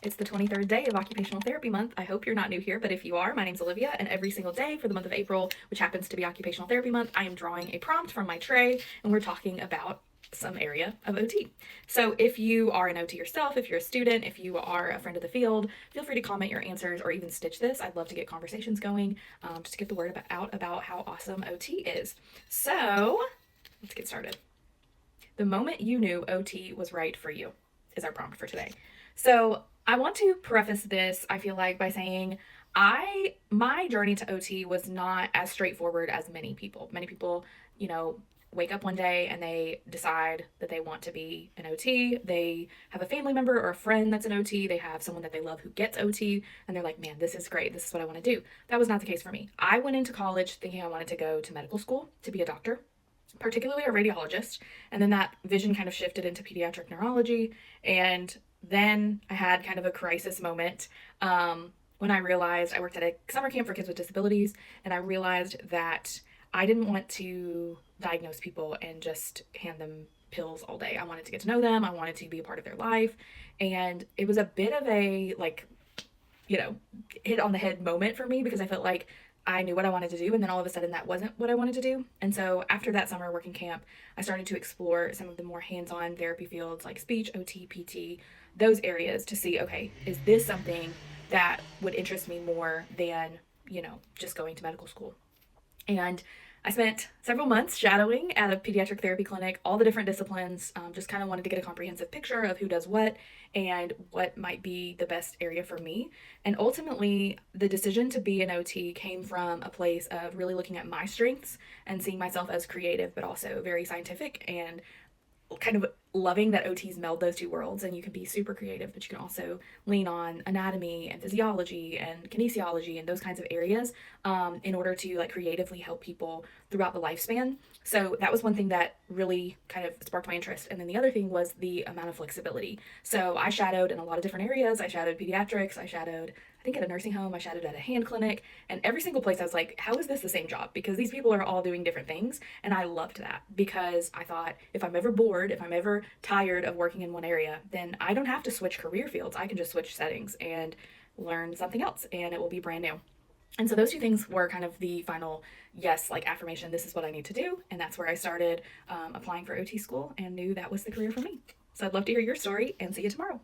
It's the 23rd day of Occupational Therapy Month. I hope you're not new here, but if you are, my name's Olivia, and every single day for the month of April, which happens to be Occupational Therapy Month, I am drawing a prompt from my tray, and we're talking about some area of OT. So if you are an OT yourself, if you're a student, if you are a friend of the field, feel free to comment your answers or even stitch this. I'd love to get conversations going, just to get the word out about how awesome OT is. So let's get started. The moment you knew OT was right for you is our prompt for today. So I want to preface this, I feel like, by saying my journey to OT was not as straightforward as many people. Many people, wake up one day and they decide that they want to be an OT. They have a family member or a friend that's an OT. They have someone that they love who gets OT, and they're like, man, this is great. This is what I want to do. That was not the case for me. I went into college thinking I wanted to go to medical school to be a doctor, particularly a radiologist. And then that vision kind of shifted into pediatric neurology. And then I had kind of a crisis moment when I realized I worked at a summer camp for kids with disabilities, and I realized that I didn't want to diagnose people and just hand them pills all day. I wanted to get to know them. I wanted to be a part of their life. And it was a bit of a hit on the head moment for me because I felt like I knew what I wanted to do, and then all of a sudden that wasn't what I wanted to do. And so after that summer working camp, I started to explore some of the more hands-on therapy fields like speech, OT, PT, those areas to see, okay, is this something that would interest me more than, just going to medical school? And I spent several months shadowing at a pediatric therapy clinic, all the different disciplines, just kind of wanted to get a comprehensive picture of who does what and what might be the best area for me. And ultimately, the decision to be an OT came from a place of really looking at my strengths and seeing myself as creative, but also very scientific, and kind of loving that OTs meld those two worlds, and you can be super creative, but you can also lean on anatomy and physiology and kinesiology and those kinds of areas in order to like creatively help people throughout the lifespan. So that was one thing that really kind of sparked my interest. And then the other thing was the amount of flexibility. So I shadowed in a lot of different areas. I shadowed pediatrics, I shadowed, I think, at a nursing home, I shadowed at a hand clinic, and every single place I was like, how is this the same job? Because these people are all doing different things. And I loved that because I thought, if I'm ever bored, if I'm ever tired of working in one area, then I don't have to switch career fields. I can just switch settings and learn something else, and it will be brand new. And so those two things were kind of the final yes, like affirmation, this is what I need to do. And that's where I started applying for OT school and knew that was the career for me. So I'd love to hear your story, and see you tomorrow.